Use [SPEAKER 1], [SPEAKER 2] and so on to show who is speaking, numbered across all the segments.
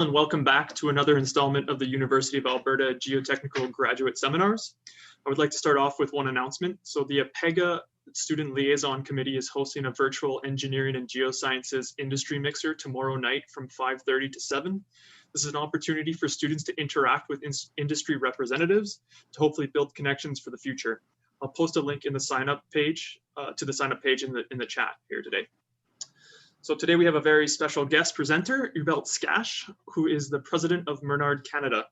[SPEAKER 1] And welcome back to another installment of the University of Alberta Geotechnical Graduate Seminars. I would like to start off with one announcement. So the APEGA Student Liaison Committee is hosting a virtual engineering and geosciences industry mixer tomorrow night from 5:30 to 7. This is an opportunity for students to interact with industry representatives to hopefully build connections for the future. I'll post a link in the sign-up page in the chat here today. So today we have a very special guest presenter, Hubert Scache, who is the president of Menard Canada.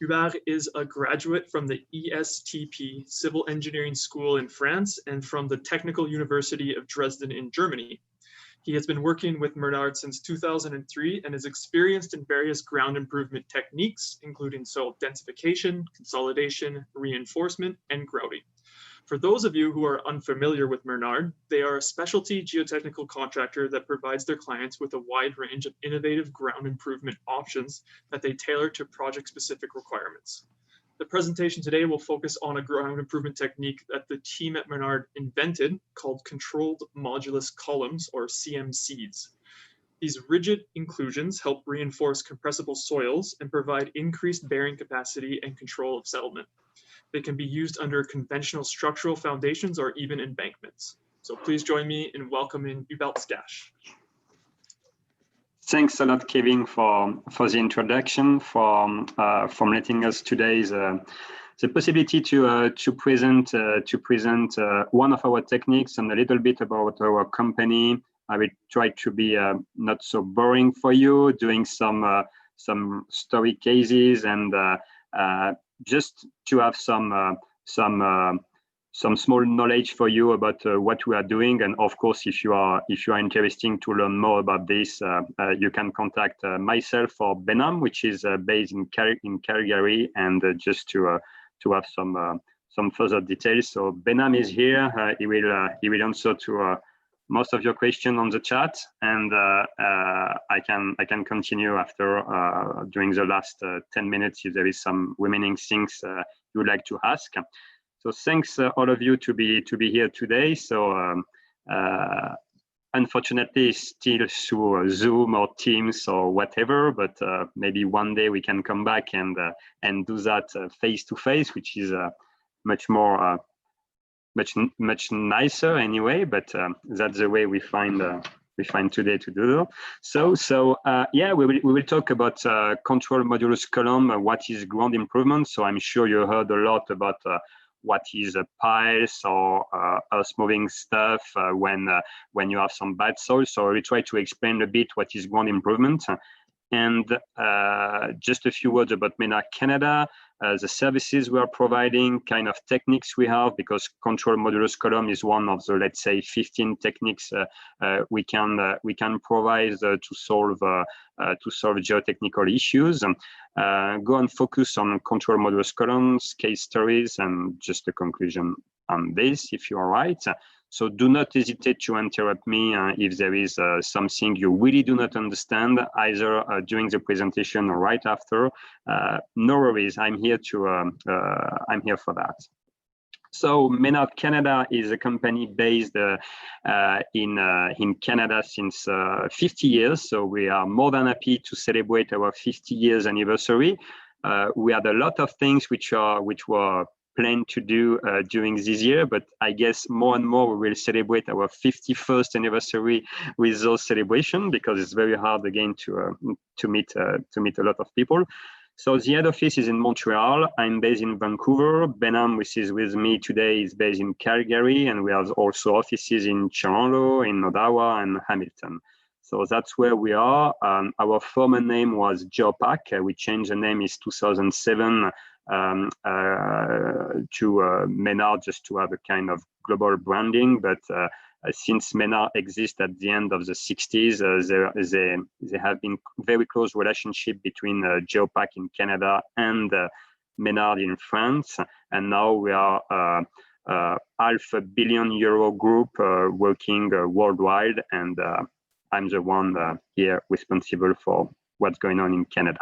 [SPEAKER 1] Hubert is a graduate from the ESTP Civil Engineering School in France and from the Technical University of Dresden in Germany. He has been working with Menard since 2003 and is experienced in various ground improvement techniques, including soil densification, consolidation, reinforcement, and grouting. For those of you who are unfamiliar with Menard, they are a specialty geotechnical contractor that provides their clients with a wide range of innovative ground improvement options that they tailor to project-specific requirements. The presentation today will focus on a ground improvement technique that the team at Menard invented called Controlled Modulus Columns, or CMCs. These rigid inclusions help reinforce compressible soils and provide increased bearing capacity and control of settlement. They can be used under conventional structural foundations or even embankments. So please join me in welcoming Hubert Scache.
[SPEAKER 2] Thanks a lot, Kevin, for the introduction, for letting us today the possibility to present one of our techniques and a little bit about our company. I will try to be not so boring for you, doing some story cases and just to have some small knowledge for you about what we are doing. And of course, if you are interested to learn more about this, you can contact myself or Benham, which is based in Calgary, and just to have some further details. So Benham is here. He will answer to most of your questions on the chat, and I can continue after during the last 10 minutes if there is some remaining things you would like to ask. So thanks all of you to be here today. So unfortunately still through Zoom or Teams or whatever, but maybe one day we can come back and do that face to face, which is much more much nicer anyway, but that's the way we find today to do. So yeah, we will talk about control modulus column, what is ground improvement. So I'm sure you heard a lot about what is piles or earth moving stuff when you have some bad soil. So we try to explain a bit what is ground improvement. And just a few words about Menard Canada, the services we are providing, kind of techniques we have, because control modulus column is one of the, let's say, 15 techniques we can provide to solve geotechnical issues. Go and focus on control modulus columns, case stories, and just a conclusion on this, if you are right. So do not hesitate to interrupt me if there is something you really do not understand, either during the presentation or right after. No worries, I'm here for that. So Menard Canada is a company based in Canada since 50 years. So we are more than happy to celebrate our 50 years anniversary. We had a lot of things which were planned to do during this year, but I guess more and more we will celebrate our 51st anniversary with those celebrations, because it's very hard again to meet a lot of people. So the head office is in Montreal. I'm based in Vancouver. Benham, which is with me today, is based in Calgary, and we have also offices in Toronto, in Ottawa, and Hamilton. So that's where we are. Our former name was Geopac. We changed the name in 2007 to Menard, just to have a kind of global branding. But since Menard exists at the end of the 60s, there have been very close relationship between Geopac in Canada and Menard in France. And now we are €500 million group working worldwide, and I'm the one here responsible for what's going on in Canada.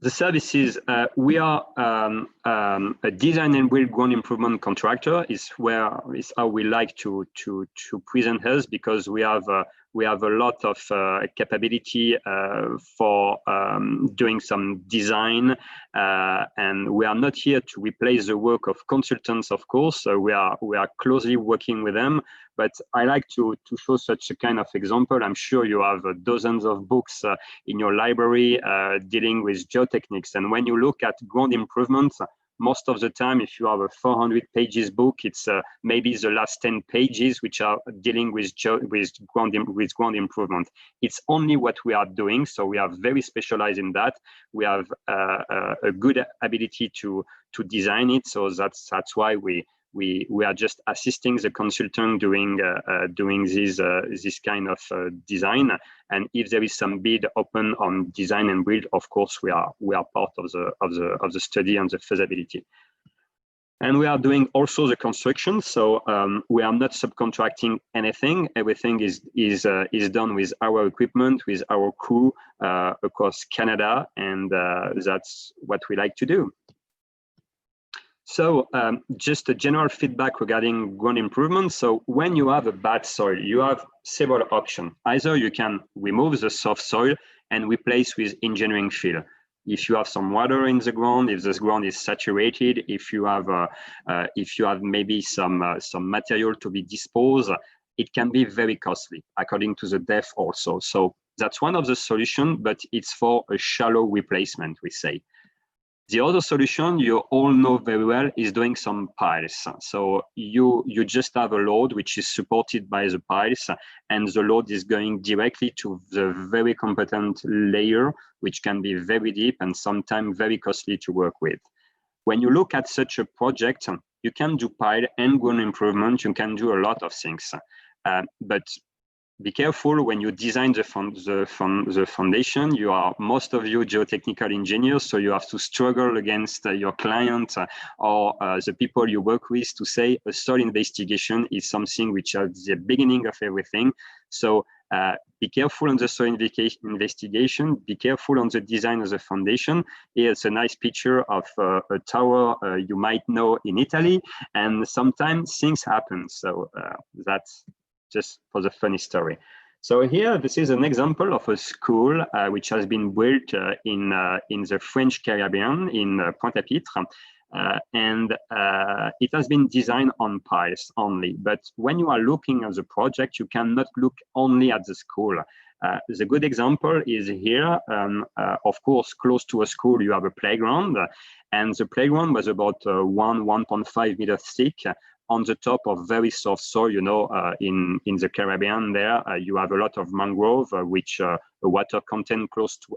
[SPEAKER 2] The services, we are a design and build ground improvement contractor is how we like to present us, because we have We have a lot of capability for doing some design, and we are not here to replace the work of consultants, of course. So we are closely working with them. But I like to show such a kind of example. I'm sure you have dozens of books in your library dealing with geotechnics. And when you look at ground improvements, most of the time, if you have a 400 pages book, it's maybe the last 10 pages which are dealing with ground improvement. It's only what we are doing, so we are very specialized in that. We have a good ability to design it, so that's why we are just assisting the consultant doing this kind of design. And if there is some bid open on design and build, of course we are part of the study and the feasibility. And we are doing also the construction, so we are not subcontracting anything. Everything is done with our equipment, with our crew across Canada, and that's what we like to do. So just a general feedback regarding ground improvement. So when you have a bad soil, you have several options. Either you can remove the soft soil and replace with engineering fill. If you have some water in the ground, if this ground is saturated, if you have maybe some material to be disposed, it can be very costly according to the depth also. So that's one of the solutions, but it's for a shallow replacement, we say. The other solution you all know very well is doing some piles. So you just have a load which is supported by the piles, and the load is going directly to the very competent layer, which can be very deep and sometimes very costly to work with. When you look at such a project, you can do pile and ground improvement. You can do a lot of things, but be careful when you design the foundation. You are, most of you, geotechnical engineers, so you have to struggle against your client or the people you work with to say a soil investigation is something which is the beginning of everything. So be careful on the soil investigation, be careful on the design of the foundation. Here's a nice picture of a tower you might know in Italy, and sometimes things happen. So that's just for the funny story. So here, this is an example of a school which has been built in the French Caribbean, in Pointe-à-Pitre, and it has been designed on piles only. But when you are looking at the project, you cannot look only at the school. The good example is here. Of course, close to a school, you have a playground, and the playground was about 1.5 meters thick, on the top of very soft soil. You know, in the Caribbean there, you have a lot of mangrove, which water content close to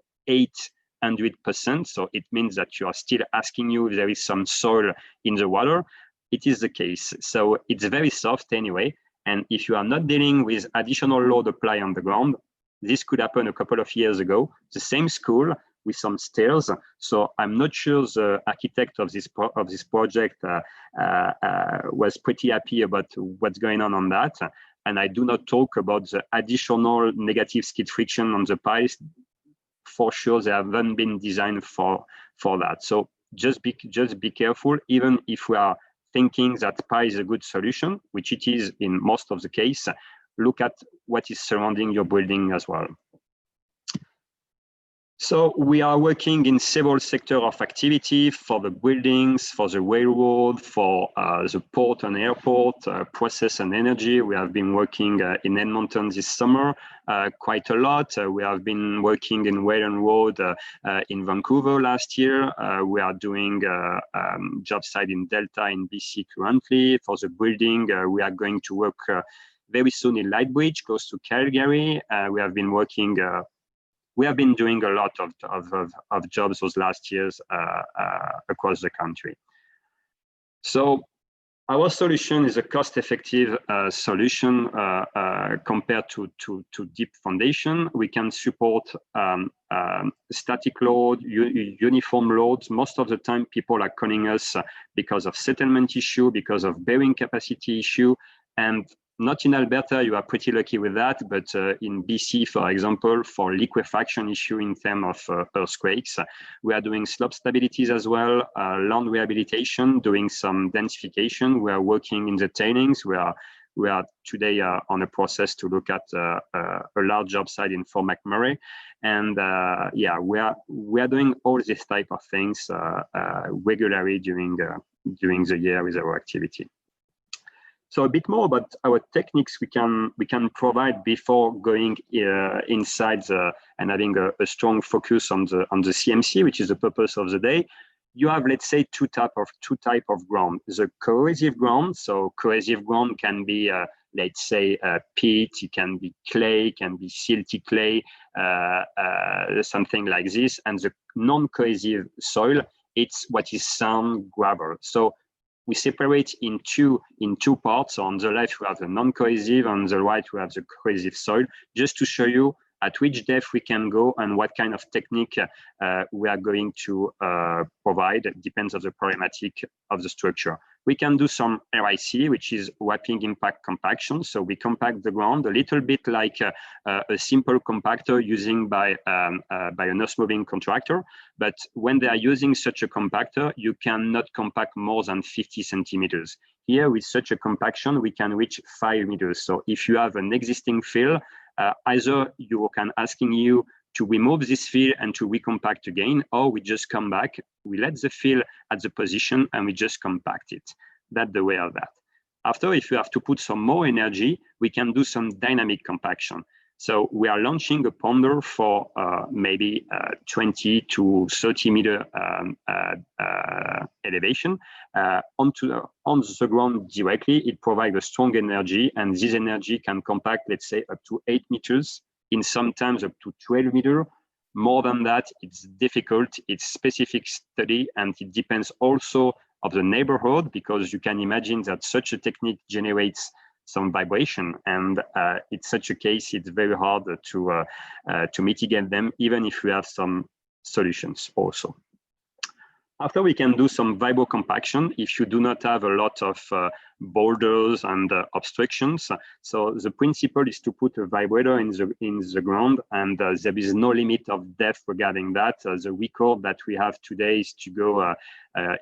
[SPEAKER 2] 800%. So it means that you are still asking you if there is some soil in the water. It is the case. So it's very soft anyway. And if you are not dealing with additional load applied on the ground, this could happen a couple of years ago. The same school with some stairs. So I'm not sure the architect of this project was pretty happy about what's going on that. And I do not talk about the additional negative skid friction on the piles. For sure, they haven't been designed for that. So just be careful, even if we are thinking that pile is a good solution, which it is in most of the case. Look at what is surrounding your building as well. So we are working in several sectors of activity, for the buildings, for the railroad, for the port and airport, process and energy. We have been working in Edmonton this summer quite a lot. We have been working in rail and road in Vancouver last year. We are doing job site in Delta in BC currently. For the building, we are going to work very soon in Lightbridge, close to Calgary. We have been working. We have been doing a lot of jobs those last years across the country. So our solution is a cost-effective solution compared to deep foundation. We can support static load, uniform loads. Most of the time, people are calling us because of settlement issue, because of bearing capacity issue, and not in Alberta, you are pretty lucky with that, but in BC, for example, for liquefaction issue in terms of earthquakes, we are doing slope stabilities as well, land rehabilitation, doing some densification. We are working in the tailings. We we are today on a process to look at a large job site in Fort McMurray, and yeah, we are doing all this type of things regularly during the year with our activity. So a bit more about our techniques we can provide before going inside and having a strong focus on the CMC, which is the purpose of the day. You have, let's say, two type of ground. The cohesive ground. So cohesive ground can be, let's say, peat. It can be clay, can be silty clay, something like this. And the non-cohesive soil, it's what is sand, gravel. So we separate in two parts. On the left, we have the non-cohesive, on the right, we have the cohesive soil, just to show you at which depth we can go and what kind of technique we are going to provide. It depends on the problematic of the structure. We can do some RIC, which is wrapping impact compaction. So we compact the ground a little bit like a simple compactor using by an earth-moving contractor. But when they are using such a compactor, you cannot compact more than 50 centimeters. Here, with such a compaction, we can reach 5 meters. So if you have an existing fill, either you can asking you to remove this fill and to recompact again, or we just come back, we let the fill at the position and we just compact it. That's the way of that. After, if you have to put some more energy, we can do some dynamic compaction. So we are launching a ponder for maybe 20 to 30 meter elevation on the ground directly. It provides a strong energy, and this energy can compact, let's say, up to 8 meters, in sometimes up to 12 meters. More than that, it's difficult. It's specific study, and it depends also of the neighborhood, because you can imagine that such a technique generates some vibration, and in such a case, it's very hard to mitigate them, even if we have some solutions also. After, we can do some vibro compaction if you do not have a lot of boulders and obstructions. So the principle is to put a vibrator in the ground, and there is no limit of depth regarding that. The record that we have today is to go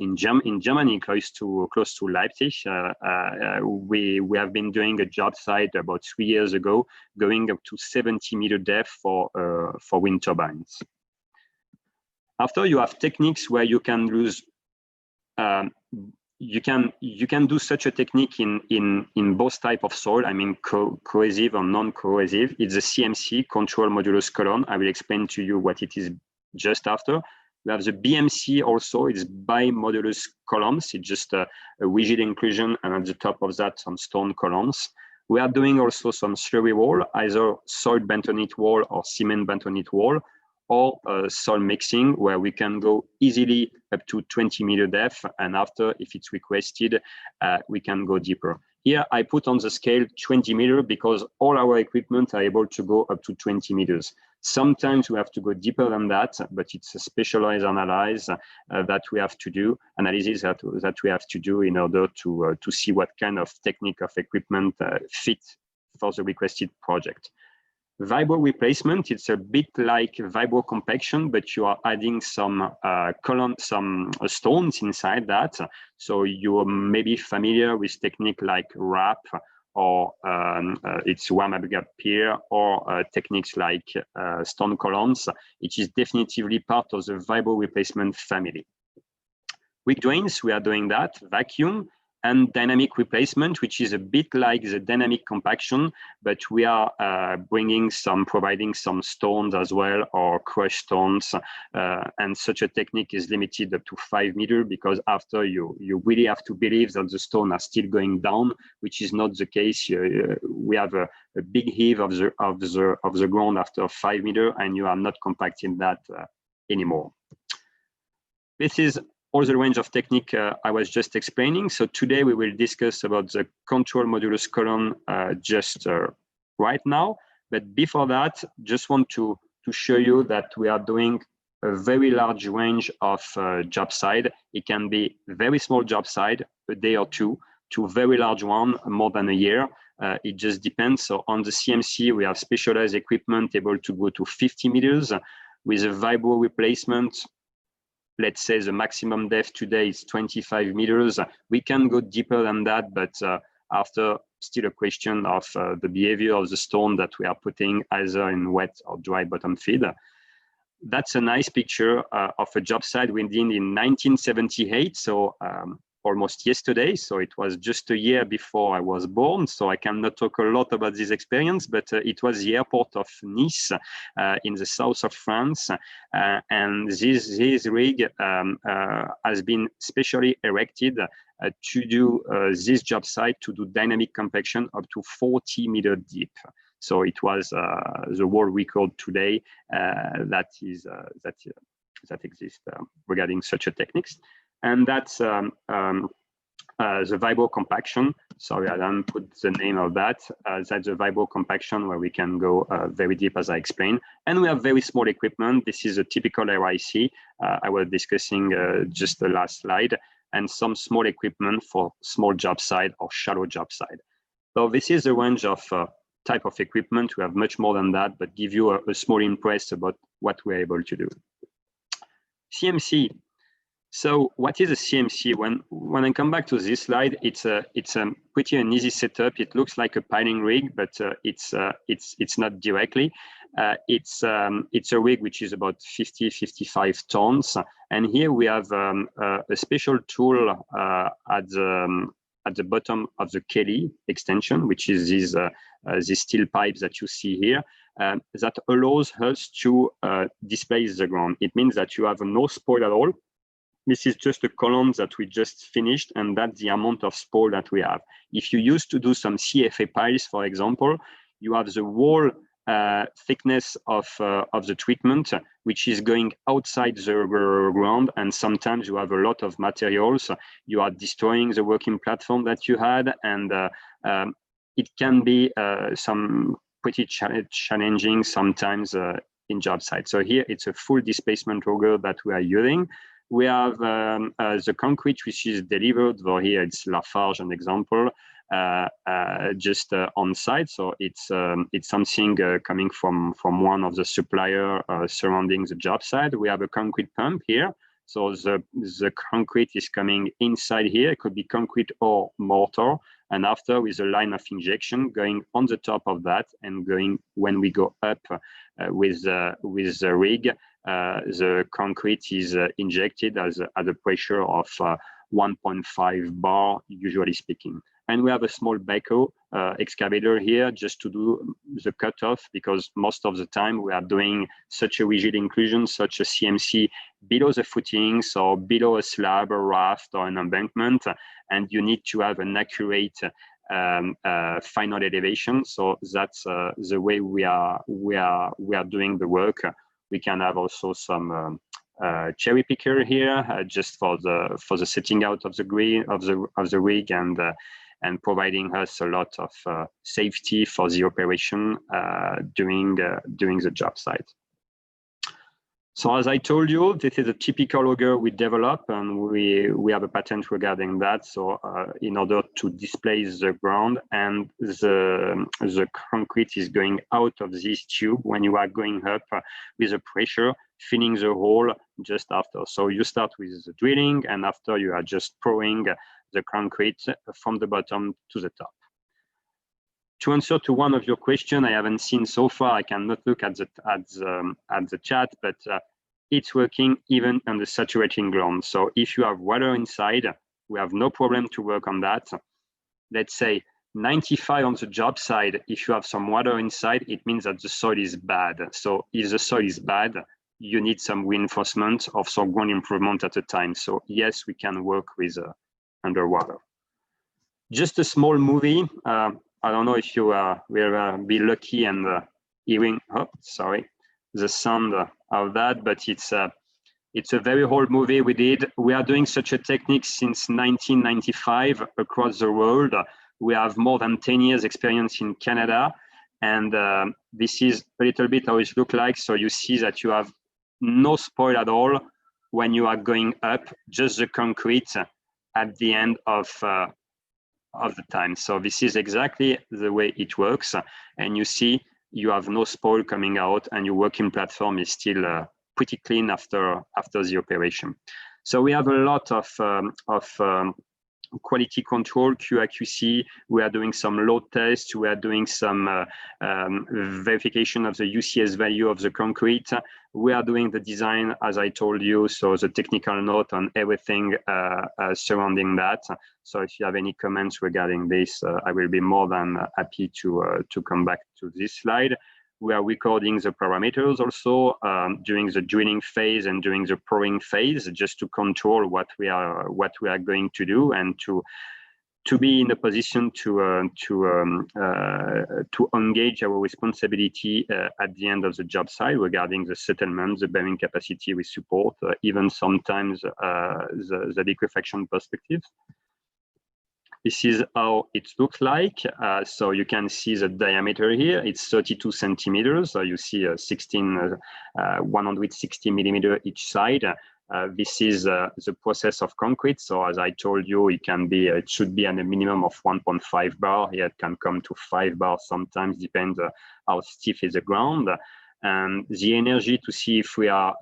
[SPEAKER 2] in Germany, close to Leipzig. We have been doing a job site about 3 years ago, going up to 70 meter depth for wind turbines. After, you have techniques where you can use, you can do such a technique in both type of soil. I mean, cohesive or non-cohesive. It's the CMC control modulus column. I will explain to you what it is just after. We have the BMC also. It's by modulus columns. It's just a rigid inclusion, and at the top of that, some stone columns. We are doing also some slurry wall, either soil bentonite wall or cement bentonite wall, or soil mixing, where we can go easily up to 20 meter depth, and after, if it's requested, we can go deeper. Here, I put on the scale 20 meter because all our equipment are able to go up to 20 meters. Sometimes we have to go deeper than that, but it's a specialized analysis that we have to do, analysis that we have to do in order to see what kind of technique of equipment fit for the requested project. Vibro replacement, it's a bit like vibro compaction, but you are adding some stones inside that. So you are maybe familiar with technique like wrap, or it's Wamabga pier, or techniques like stone columns. It is definitively part of the vibro replacement family. With drains, we are doing that, vacuum, and dynamic replacement, which is a bit like the dynamic compaction, but we are providing some stones as well, or crushed stones, and such a technique is limited up to 5 meters, because after you really have to believe that the stones are still going down, which is not the case. We have a big heave of the ground after 5 meters, and you are not compacting that anymore. This is all the range of technique I was just explaining. So today we will discuss about the control modulus column just right now. But before that, just want to show you that we are doing a very large range of job site. It can be very small job site, a day or two, to very large one, more than a year. It just depends. So on the CMC, we have specialized equipment able to go to 50 meters. With a vibro replacement, let's say the maximum depth today is 25 meters. We can go deeper than that, but after still a question of the behavior of the stone that we are putting either in wet or dry bottom feed. That's a nice picture of a job site we did in 1978, so almost yesterday. So it was just a year before I was born, so I cannot talk a lot about this experience, but it was the airport of Nice in the south of France. And this rig has been specially erected to do this job site to do dynamic compaction up to 40 meters deep. So it was the world record today that exists regarding such a techniques. And that's the vibro compaction. Sorry, I didn't put the name of that. That's the vibro compaction where we can go very deep, as I explained. And we have very small equipment. This is a typical RIC I was discussing just the last slide, and some small equipment for small job site or shallow job site. So this is a range of type of equipment. We have much more than that, but give you a small impress about what we're able to do. CMC. So what is a CMC? When I come back to this slide, it's a pretty an easy setup. It looks like a piling rig, but it's not directly. It's a rig which is about 50-55 tons, and here we have a special tool at the bottom of the Kelly extension, which is these steel pipes that you see here, that allows us to displace the ground. It means that you have no spoil at all. This is just a column that we just finished, and that's the amount of spoil that we have. If you used to do some CFA piles, for example, you have the wall thickness of the treatment, which is going outside the ground, and sometimes you have a lot of materials. You are destroying the working platform that you had, and it can be some pretty challenging sometimes in job sites. So here it's a full displacement auger that we are using. We have the concrete which is delivered. For here it's Lafarge, an example, just on site. So it's something coming from one of the supplier surrounding the job site. We have a concrete pump here. So the concrete is coming inside here. It could be concrete or mortar. And after, with a line of injection going on the top of that, and going when we go up with the rig, the concrete is injected at a pressure of 1.5 bar, usually speaking. And we have a small backhoe excavator here just to do the cutoff, because most of the time we are doing such a rigid inclusion, such a CMC below the footings or below a slab, a raft, or an embankment, and you need to have an accurate final elevation. So that's the way we are doing the work. We can have also some cherry picker here, just for the setting out of the rig, and providing us a lot of safety for the operation during the job site. So as I told you, this is a typical auger we develop, and we have a patent regarding that. So in order to displace the ground, and the concrete is going out of this tube when you are going up with a pressure, filling the hole just after. So you start with the drilling, and after you are just pouring the concrete from the bottom to the top. To answer to one of your questions I haven't seen so far, I cannot look at the chat, but it's working even on the saturating ground. So if you have water inside, we have no problem to work on that. Let's say 95 on the job side. If you have some water inside, it means that the soil is bad. So if the soil is bad, you need some reinforcement or some ground improvement at a time. So yes, we can work with underwater. Just a small movie. I don't know if you will be lucky and hearing, the sound of that, but it's a very old movie we did. We are doing such a technique since 1995 across the world. We have more than 10 years experience in Canada, and this is a little bit how it looks like. So you see that you have no spoil at all when you are going up, just the concrete at the end of the time. So this is exactly the way it works, and you see you have no spoil coming out, and your working platform is still pretty clean after the operation. So we have a lot of quality control, QAQC. We are doing some load tests. We are doing some verification of the UCS value of the concrete. We are doing the design, as I told you, so the technical note on everything surrounding that. So if you have any comments regarding this, I will be more than happy to come back to this slide. We are recording the parameters also during the drilling phase and during the pouring phase, just to control what we are going to do, and to be in a position to engage our responsibility at the end of the job site regarding the settlement, the bearing capacity we support, even sometimes the liquefaction perspective. This is how it looks like. So you can see the diameter here. It's 32 centimeters. So you see 160 millimeter each side. This is the process of concrete. So as I told you, it should be at a minimum of 1.5 bar. Here it can come to 5 bars sometimes, depends how stiff is the ground. And the energy to see if we are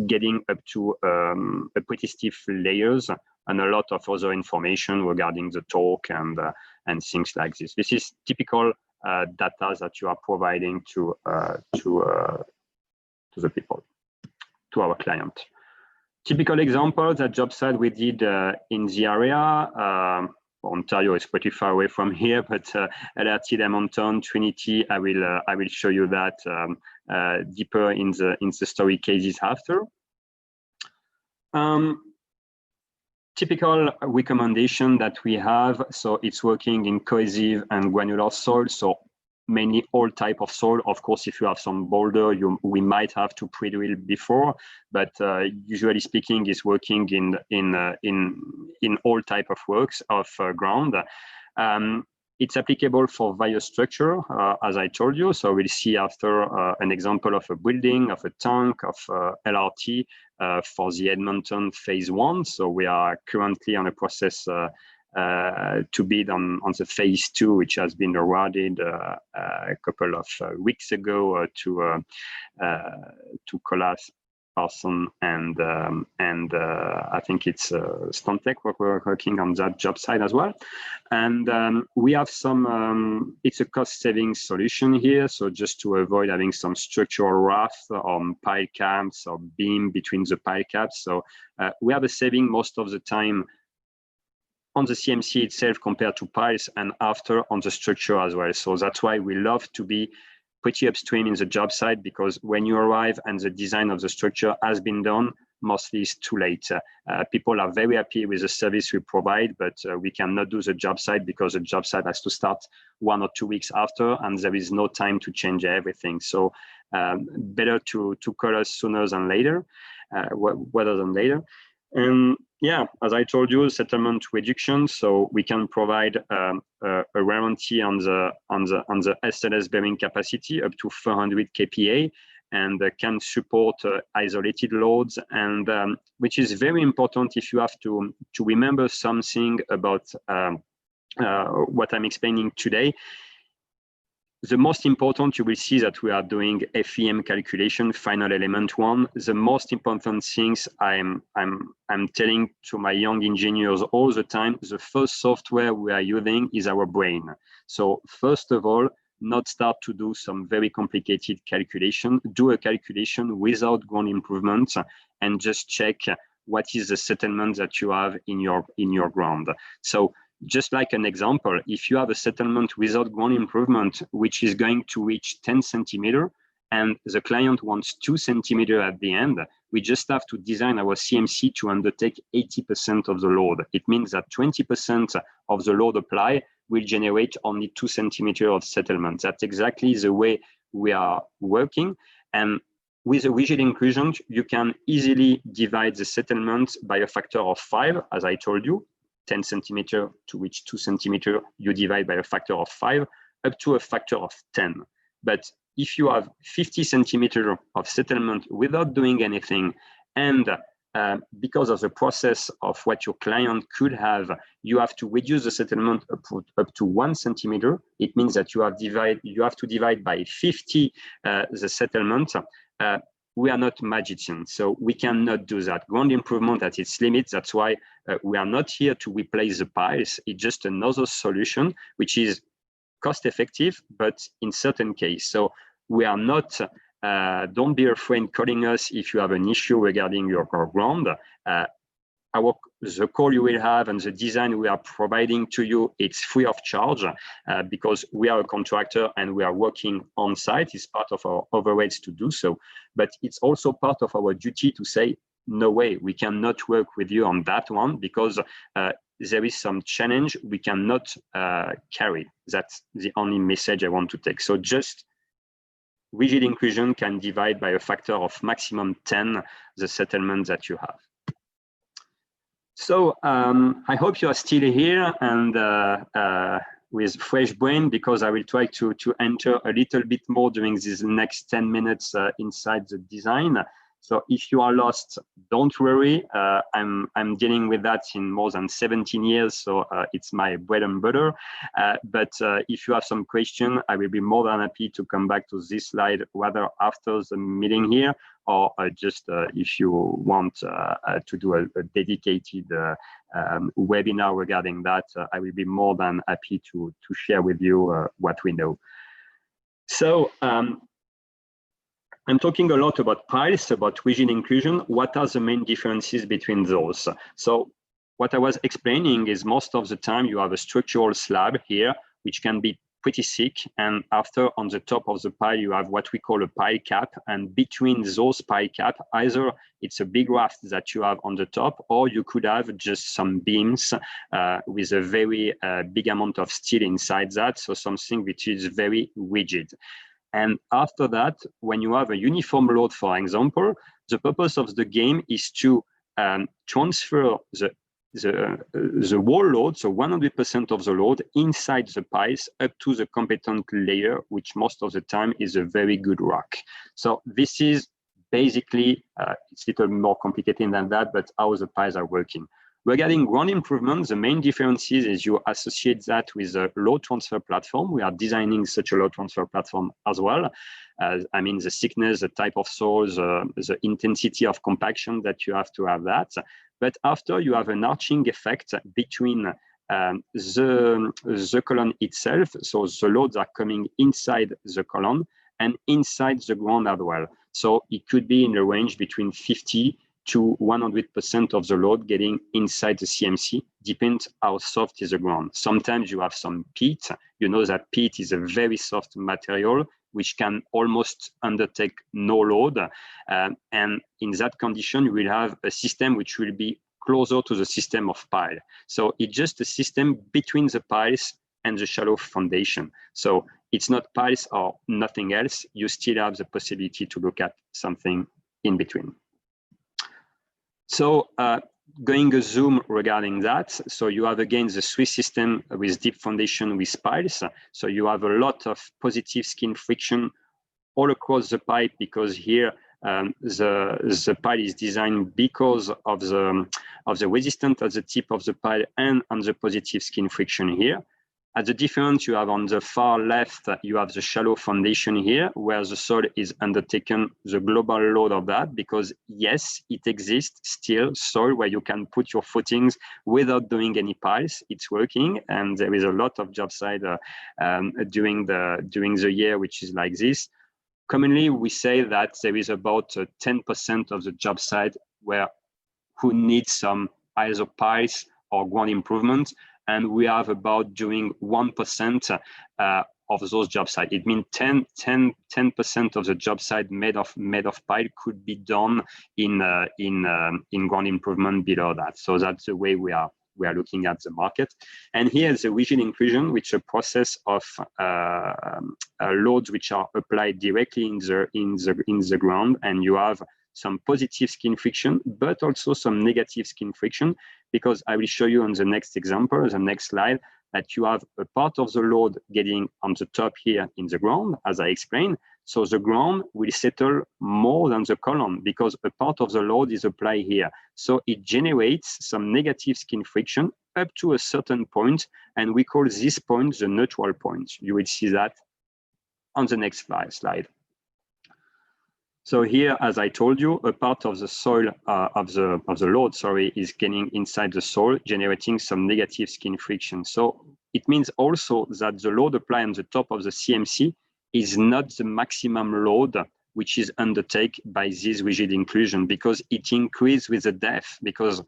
[SPEAKER 2] getting up to a pretty stiff layers, and a lot of other information regarding the torque and things like this. This is typical data that you are providing to the people, to our client. Typical example, that job site we did in the area. Ontario is pretty far away from here, but LRT Edmonton, Trinity, I will show you that deeper in the story cases after. Typical recommendation that we have, so it's working in cohesive and granular soil, so mainly all type of soil. Of course, if you have some boulder, we might have to pre-drill before, but usually speaking, is working in all type of works of ground. It's applicable for various structure, as I told you. So we'll see after an example of a building, of a tank, of LRT for the Edmonton phase 1. So we are currently on a process to bid on the phase 2, which has been awarded a couple of weeks ago to Colas, Carseland, and I think it's Stantec. We're working on that job site as well. And we have some, it's a cost saving solution here. So just to avoid having some structural raft on pile caps or beam between the pile caps. So we have a saving most of the time on the CMC itself compared to piles, and after on the structure as well. So that's why we love to be pretty upstream in the job site, because when you arrive and the design of the structure has been done, mostly it's too late. People are very happy with the service we provide, but we cannot do the job site because the job site has to start 1 or 2 weeks after, and there is no time to change everything. So better to call us sooner than later, rather than later. And yeah, as I told you, settlement reduction. So we can provide a warranty on the SLS bearing capacity up to 400 kPa, and can support isolated loads. And which is very important if you have to remember something about what I'm explaining today. The most important, you will see that we are doing FEM calculation, final element 1. The most important things I'm telling to my young engineers all the time, the first software we are using is our brain. So first of all, not start to do some very complicated calculation, do a calculation without ground improvement, and just check what is the settlement that you have in your ground. So just like an example, if you have a settlement without ground improvement, which is going to reach 10 centimeter, and the client wants 2 centimeter at the end, we just have to design our CMC to undertake 80% of the load. It means that 20% of the load applied will generate only 2 centimeter of settlement. That's exactly the way we are working. And with a rigid inclusion, you can easily divide the settlement by a factor of 5, as I told you. 10 centimeter to reach 2 centimeter, you divide by a factor of 5, up to a factor of 10. But if you have 50 centimeter of settlement without doing anything, and because of the process of what your client could have, you have to reduce the settlement up to 1 centimeter. It means that you have to divide by 50 the settlement. we are not magicians, so we cannot do that. Ground improvement at its limits. That's why we are not here to replace the piles. It's just another solution, which is cost effective, but in certain case. So we are not, don't be afraid calling us if you have an issue regarding your ground. The call you will have and the design we are providing to you, it's free of charge because we are a contractor and we are working on site. It's part of our overheads to do so, but it's also part of our duty to say, no way, we cannot work with you on that one because there is some challenge we cannot carry. That's the only message I want to take. So just rigid inclusion can divide by a factor of maximum 10 the settlement that you have. So I hope you are still here and with fresh brain, because I will try to enter a little bit more during these next 10 minutes inside the design. So if you are lost, don't worry. I'm dealing with that in more than 17 years, so it's my bread and butter. But if you have some question, I will be more than happy to come back to this slide, whether after the meeting here, or just if you want to do a dedicated webinar regarding that, I will be more than happy to share with you what we know. So I'm talking a lot about piles, about rigid inclusion. What are the main differences between those? So what I was explaining is most of the time you have a structural slab here, which can be pretty thick. And after, on the top of the pile, you have what we call a pile cap. And between those pile cap, either it's a big raft that you have on the top, or you could have just some beams with a very big amount of steel inside that. So something which is very rigid. And after that, when you have a uniform load, for example, the purpose of the game is to transfer the wall load, so 100% of the load inside the piles up to the competent layer, which most of the time is a very good rock. So this is basically, it's a little more complicated than that, but how the piles are working. Regarding ground improvement, the main difference is you associate that with a load transfer platform. We are designing such a load transfer platform as well. I mean, the thickness, the type of soils, the intensity of compaction that you have to have that. But after, you have an arching effect between the column itself. So the loads are coming inside the column and inside the ground as well. So it could be in the range between 50 to 100% of the load getting inside the CMC, depends how soft is the ground. Sometimes you have some peat. You know that peat is a very soft material, which can almost undertake no load. And in that condition, you will have a system which will be closer to the system of pile. So it's just a system between the piles and the shallow foundation. So it's not piles or nothing else. You still have the possibility to look at something in between. So going a zoom regarding that, so you have again the Swiss system with deep foundation with piles. So you have a lot of positive skin friction all across the pipe, because here the pile is designed because of the resistance at the tip of the pile and on the positive skin friction here. At the difference you have on the far left, you have the shallow foundation here, where the soil is undertaken the global load of that, because yes, it exists still soil where you can put your footings without doing any piles. It's working, and there is a lot of job site during the year which is like this. Commonly, we say that there is about 10% of the job site who needs some either piles or ground improvement. And we have about doing 1% of those job sites. It means 10% of the job site made of pile could be done in ground improvement below that. So that's the way we are looking at the market. And here is the rigid inclusion, which is a process of loads which are applied directly in the ground, and you have some positive skin friction, but also some negative skin friction, because I will show you on the next example, the next slide, that you have a part of the load getting on the top here in the ground, as I explained. So the ground will settle more than the column because a part of the load is applied here. So it generates some negative skin friction up to a certain point, and we call this point the neutral point. You will see that on the next slide. So here, as I told you, a part of the soil of the load, sorry, is getting inside the soil, generating some negative skin friction. So it means also that the load applied on the top of the CMC is not the maximum load which is undertaken by this rigid inclusion, because it increases with the depth, because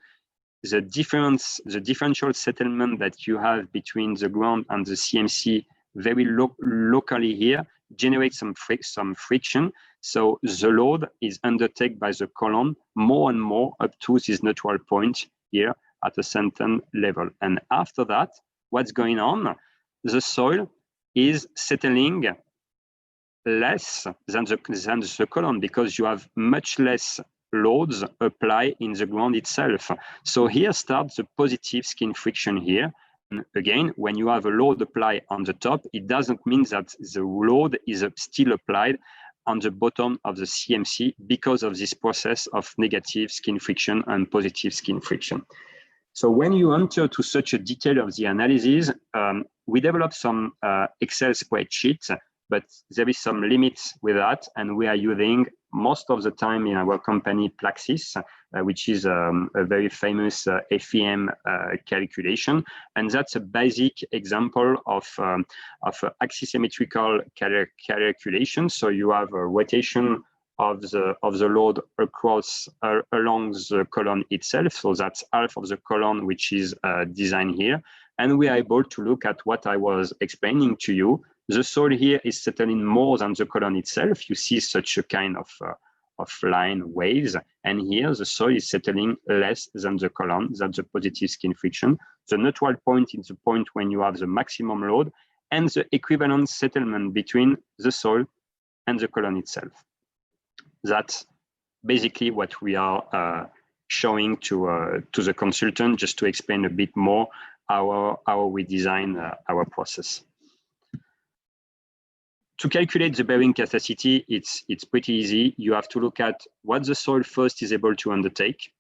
[SPEAKER 2] the differential settlement that you have between the ground and the CMC very locally here generates some friction. So the load is undertaken by the column more and more up to this neutral point here at a certain level. And after that, what's going on? The soil is settling less than the column, because you have much less loads applied in the ground itself. So here starts the positive skin friction here. And again, when you have a load applied on the top, it doesn't mean that the load is still applied on the bottom of the CMC because of this process of negative skin friction and positive skin friction. So when you enter to such a detail of the analysis, we develop some Excel spreadsheets, but there is some limits with that, and we are using most of the time in our company Plaxis, which is a very famous FEM calculation, and that's a basic example of axisymmetrical calculation. So you have a rotation of the load across along the column itself. So that's half of the column which is designed here, and we are able to look at what I was explaining to you. The soil here is settling more than the column itself. You see such a kind of line waves, and here the soil is settling less than the column. That's the positive skin friction. The neutral point is the point when you have the maximum load, and the equivalent settlement between the soil and the column itself. That's basically what we are showing to the consultant, just to explain a bit more how we design our process. To calculate the bearing capacity, it's pretty easy. You have to look at what the soil first is able to undertake.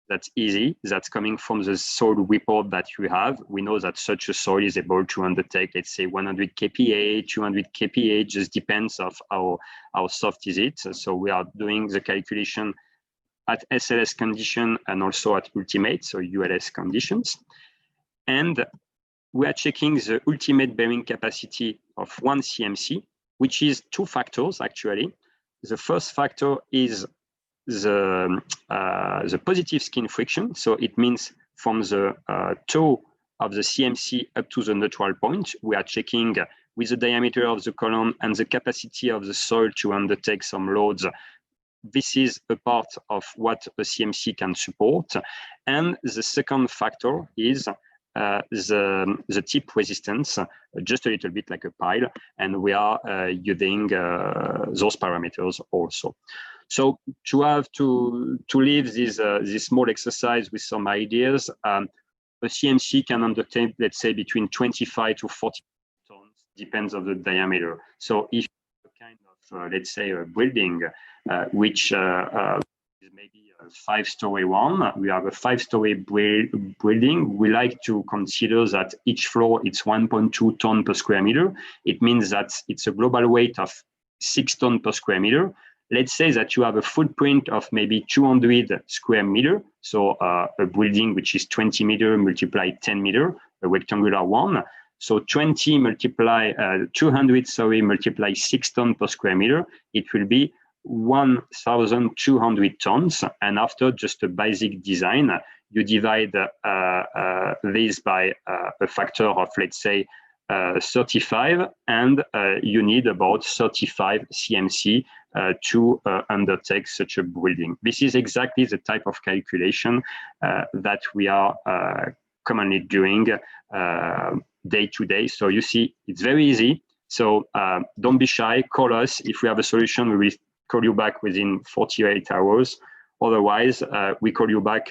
[SPEAKER 2] That's easy. That's coming from the soil report that you have. We know that such a soil is able to undertake, let's say, 100 kPa, 200 kPa, just depends of how soft is it. So we are doing the calculation at SLS condition and also at ultimate, so ULS conditions. And we are checking the ultimate bearing capacity of one CMC, which is two factors, actually. The first factor is the positive skin friction. So it means from the toe of the CMC up to the neutral point, we are checking with the diameter of the column and the capacity of the soil to undertake some loads. This is a part of what a CMC can support. And the second factor is the tip resistance, just a little bit like a pile, and we are using those parameters also. So to leave this small exercise with some ideas, a CMC can undertake, let's say, between 25 to 40 tons, depends on the diameter. So if a kind of, let's say, a building which is maybe a 5-story one, we have a 5-story building. We like to consider that each floor it's 1.2 ton per square meter. It means that it's a global weight of 6 tons per square meter. Let's say that you have a footprint of maybe 200 square meter. So a building which is 20 meter multiplied 10 meter, a rectangular one. So 20 multiply 200, sorry, multiply 6 tons per square meter. It will be 1,200 tons. And after just a basic design, you divide this by a factor of, let's say, 35, and you need about 35 CMC to undertake such a building. This is exactly the type of calculation that we are commonly doing day to day. So you see, it's very easy. So don't be shy, call us. If we have a solution, we will call you back within 48 hours. Otherwise, we call you back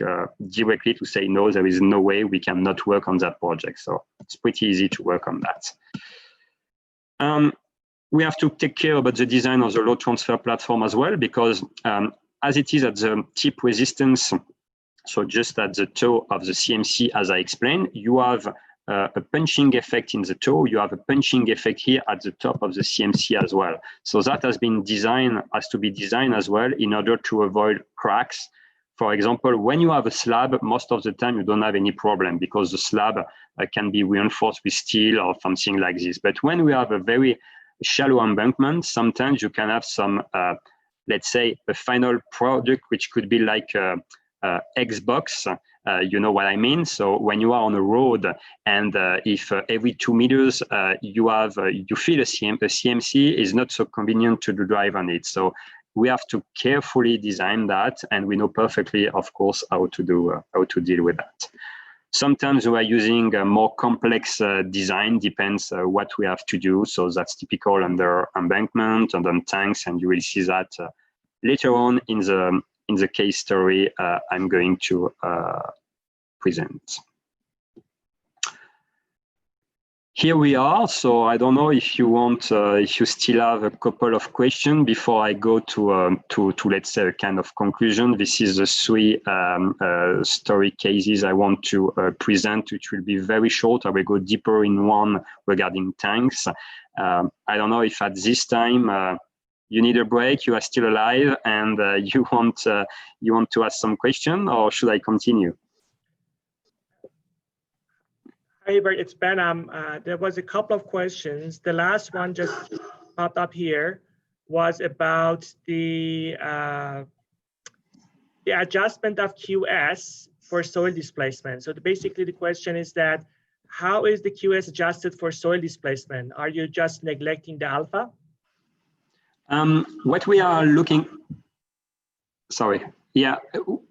[SPEAKER 2] directly to say, no, there is no way we cannot work on that project. So it's pretty easy to work on that. We have to take care about the design of the load transfer platform as well, because as it is at the tip resistance, so just at the toe of the CMC, as I explained, you have a punching effect in the toe, you have a punching effect here at the top of the CMC as well. So that has to be designed as well in order to avoid cracks. For example, when you have a slab, most of the time you don't have any problem because the slab can be reinforced with steel or something like this. But when we have a very shallow embankment, sometimes you can have some, let's say, a final product which could be like a Xbox. You know what I mean? So when you are on a road and if every 2 meters you feel a CMC is not so convenient to drive on it. So we have to carefully design that, and we know perfectly, of course, how to deal with that. Sometimes we are using a more complex design, depends what we have to do. So that's typical under embankment and on tanks, and you will see that later on in the case story I'm going to present. Here we are. So I don't know if you want, if you still have a couple of questions before I go to let's say a kind of conclusion. This is the 3 story cases I want to present, which will be very short. I will go deeper in one regarding tanks. I don't know if at this time you need a break, you are still alive, and you want to ask some question, or should I continue?
[SPEAKER 3] Hi, Hubert, it's Ben. There was a couple of questions. The last one just popped up here was about the adjustment of QS for soil displacement. So basically the question is that, how is the QS adjusted for soil displacement? Are you just neglecting the alpha?
[SPEAKER 2] What we are looking,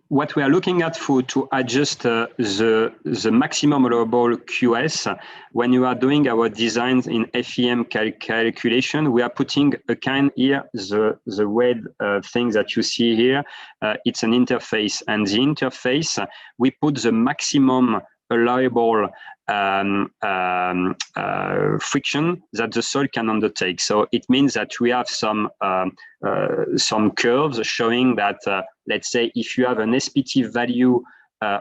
[SPEAKER 2] what we are looking at to adjust the maximum allowable QS, when you are doing our designs in FEM calculation, we are putting a kind here, the red thing that you see here, it's an interface, and the interface, we put the maximum allowable friction that the soil can undertake. So it means that we have some curves showing that, let's say, if you have an SPT value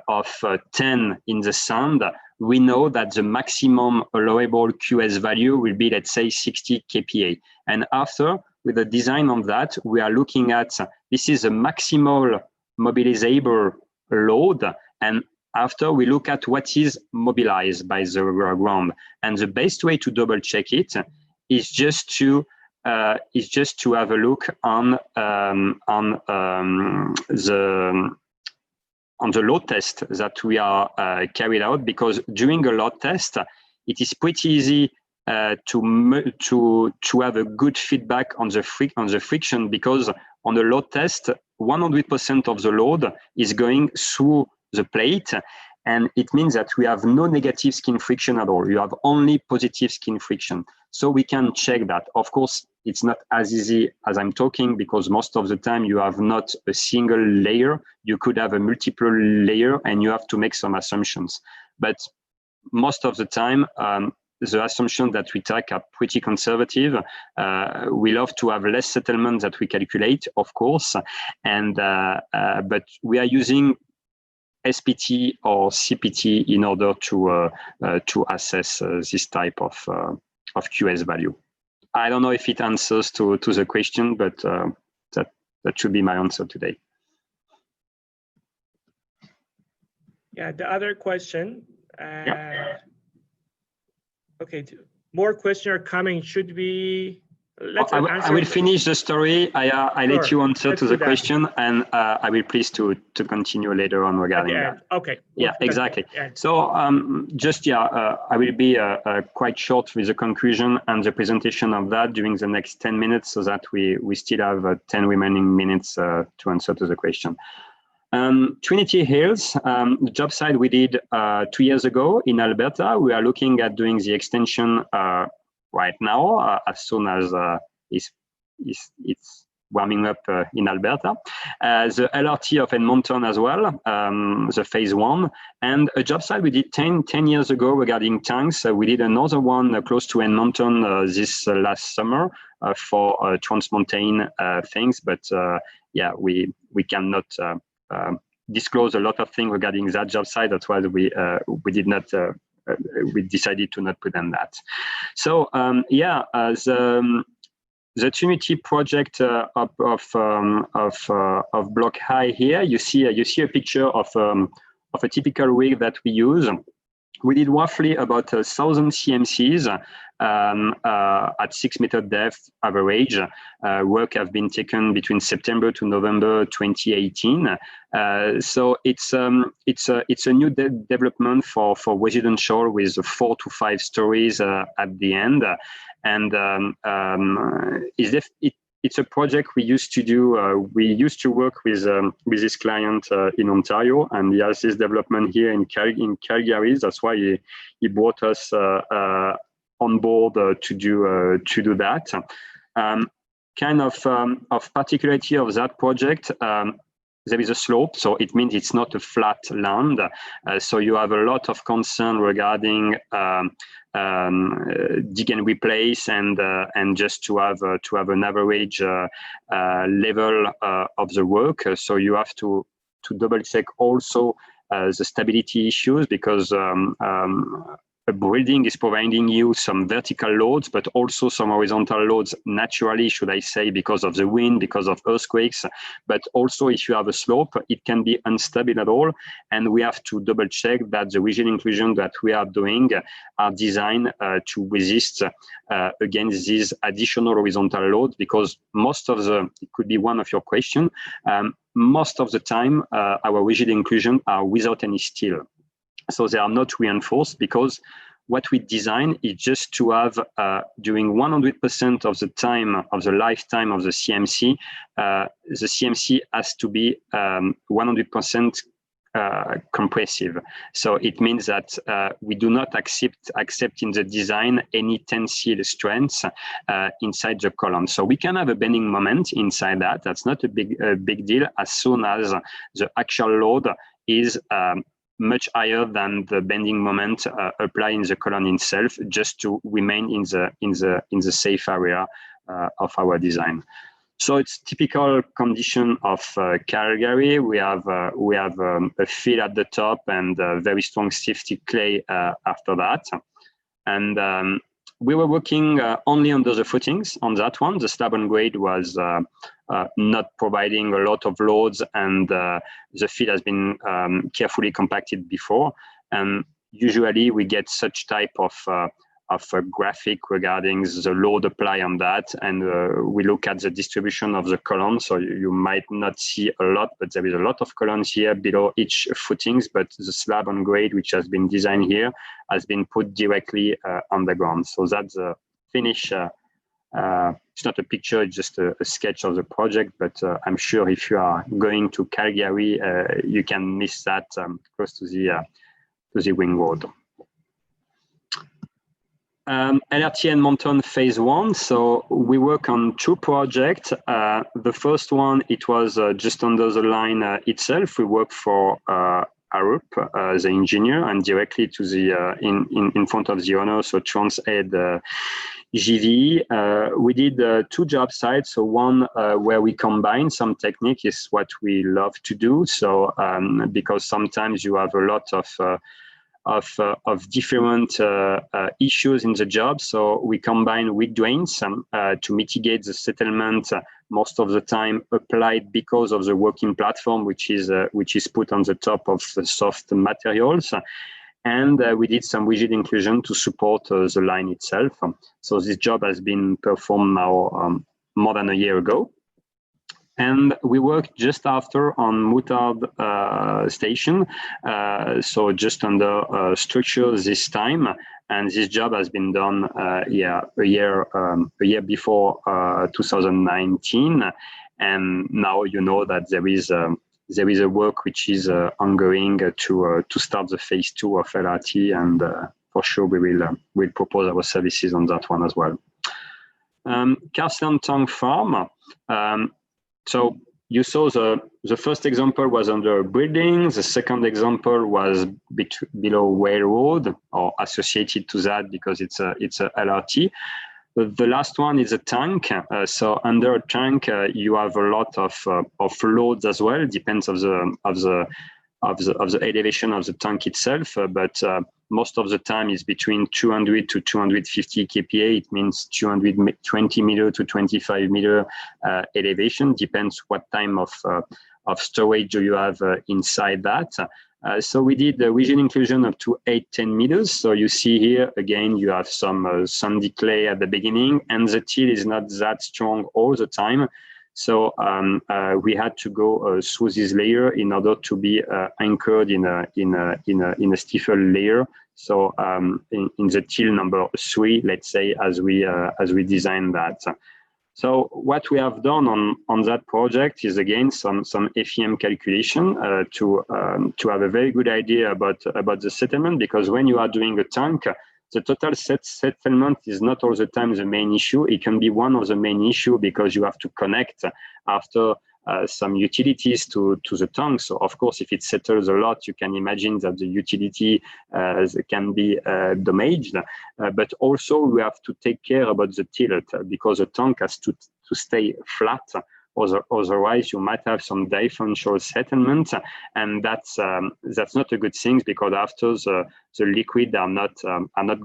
[SPEAKER 2] of 10 in the sand, we know that the maximum allowable QS value will be, let's say, 60 kPa. And after, with the design on that, we are looking at, this is a maximal mobilizable load, and after we look at what is mobilized by the ground, and the best way to double check it is just to have a look on the load test that we are carried out, because during a load test it is pretty easy to have a good feedback on the friction, because on the load test 100% of the load is going through the plate, and it means that we have no negative skin friction at all. You have only positive skin friction. So we can check that. Of course, it's not as easy as I'm talking, because most of the time you have not a single layer. You could have a multiple layer, and you have to make some assumptions. But most of the time, the assumptions that we take are pretty conservative. We love to have less settlement that we calculate, of course, and but we are using SPT or CPT in order to assess this type of QS value. I don't know if it answers to the question, but that should be my answer today.
[SPEAKER 3] Yeah, the other question.
[SPEAKER 2] Yeah.
[SPEAKER 3] Okay, more questions are coming. Should we?
[SPEAKER 2] I will finish the story. I let you answer to the question, and I will please to continue later on regarding that.
[SPEAKER 3] Okay.
[SPEAKER 2] Yeah, exactly. So I will be quite short with the conclusion and the presentation of that during the next 10 minutes, so that we still have 10 remaining minutes to answer to the question. Trinity Hills, the job site we did 2 years ago in Alberta. We are looking at doing the extension right now, as soon as it's warming up in Alberta. The LRT of Edmonton as well, the phase 1, and a job site we did 10 years ago regarding tanks. We did another one close to Edmonton this last summer for transmontane things, but yeah, we cannot disclose a lot of things regarding that job site. That's why we did not we decided to not put on that. So yeah, the Trinity project of Block High here, you see a picture of a typical rig that we use. We did roughly about 1,000 CMCs at 6 meter depth average. Work have been taken between September to November 2018. So it's a new development for residential with 4 to 5 stories at the end, and it's a project we used to do. We used to work with this client in Ontario, and he has this development here in Calgary. That's why he brought us on board to do that. Kind of particularity of that project. There is a slope, so it means it's not a flat land. So you have a lot of concern regarding dig and replace, and just to have an average level of the work. So you have to double check also the stability issues, because a building is providing you some vertical loads, but also some horizontal loads naturally, should I say, because of the wind, because of earthquakes. But also if you have a slope, it can be unstable at all. And we have to double check that the rigid inclusion that we are doing are designed to resist against these additional horizontal loads, because it could be one of your questions, most of the time our rigid inclusion are without any steel. So they are not reinforced, because what we design is just to have, during 100% of the time of the lifetime of the CMC, the CMC has to be 100% compressive. So it means that we do not accept in the design any tensile strengths inside the column. So we can have a bending moment inside that. That's not a big deal, as soon as the actual load is much higher than the bending moment applied in the column itself, just to remain in the safe area of our design. So it's typical condition of Calgary. We have a fill at the top and very strong stiff clay after that. And we were working only under the footings on that one. The slab on grade was not providing a lot of loads, and the fill has been carefully compacted before. And usually we get such type of a graphic regarding the load apply on that, and we look at the distribution of the columns. So you might not see a lot, but there is a lot of columns here below each footings, but the slab on grade, which has been designed here, has been put directly on the ground. So that's the finish. It's not a picture, it's just a sketch of the project, but I'm sure if you are going to Calgary, you can miss that close to the ring road. LRT and Mountain Phase 1. So we work on 2 projects. The first one, it was just under the line itself. We work for Arup, the engineer, and directly to the in front of the owner, so Transhead GV. We did 2 job sites. So one where we combine some technique is what we love to do. So because sometimes you have a lot of different issues in the job. So we combine weak drains to mitigate the settlement most of the time applied because of the working platform, which is put on the top of the soft materials. And we did some rigid inclusion to support the line itself. So this job has been performed now more than a year ago. And we worked just after on Menard station, so just under structure this time. And this job has been done a year before 2019. And now you know that there is a work which is ongoing to start the phase 2 of LRT, and for sure we'll propose our services on that one as well. Carseland Tank Farm. So you saw the first example was under a building. The second example was below railroad, or associated to that because it's a LRT. The last one is a tank. So under a tank, you have a lot of loads as well. It depends of the elevation of the tank itself, but most of the time is between 200 to 250 kPa. It means 220 meter to 25 meter elevation. Depends what time of storage do you have inside that. So we did the region inclusion up to 8-10 meters. So you see here, again, you have some sandy clay at the beginning, and the till is not that strong all the time. So we had to go through this layer in order to be anchored in a stiffer layer. So in the till number 3, let's say, as we design that. So what we have done on that project is, again, some FEM calculation to have a very good idea about the settlement, because when you are doing a tank, the total settlement is not all the time the main issue. It can be one of the main issue because you have to connect after some utilities to the tank. So of course, if it settles a lot, you can imagine that the utility can be damaged. But also we have to take care about the tilt, because the tank has to stay flat. Otherwise, you might have some differential settlement, and that's not a good thing, because after the liquid are not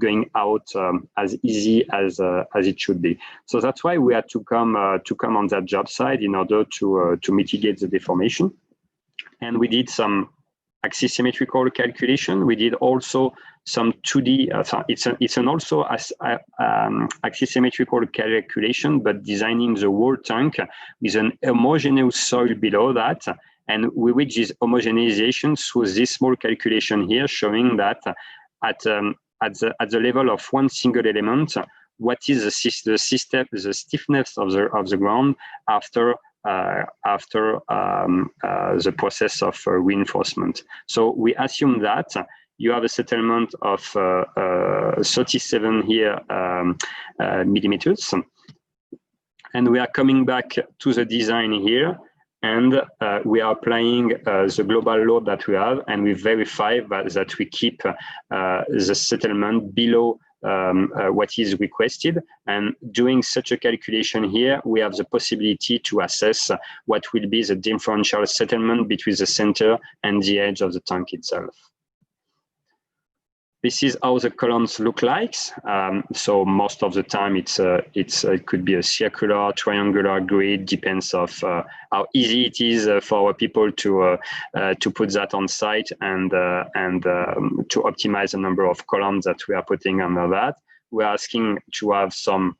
[SPEAKER 2] going out as easy as it should be. So that's why we had to come on that job site in order to mitigate the deformation, and we did some axisymmetrical calculation. We did also some 2D. It's an also axisymmetrical calculation, but designing the whole tank with an homogeneous soil below that, and we reach this homogenization through this small calculation here, showing that at the level of one single element, what is the stiffness of the ground after the process of reinforcement. So we assume that you have a settlement of 37 here millimeters, and we are coming back to the design here, and we are applying the global load that we have, and we verify that we keep the settlement below what is requested. And doing such a calculation here, we have the possibility to assess what will be the differential settlement between the center and the edge of the tank itself. This is how the columns look like. So most of the time it could be a circular, triangular grid, depends of how easy it is for our people to put that on site and to optimize the number of columns that we are putting under that. We're asking to have some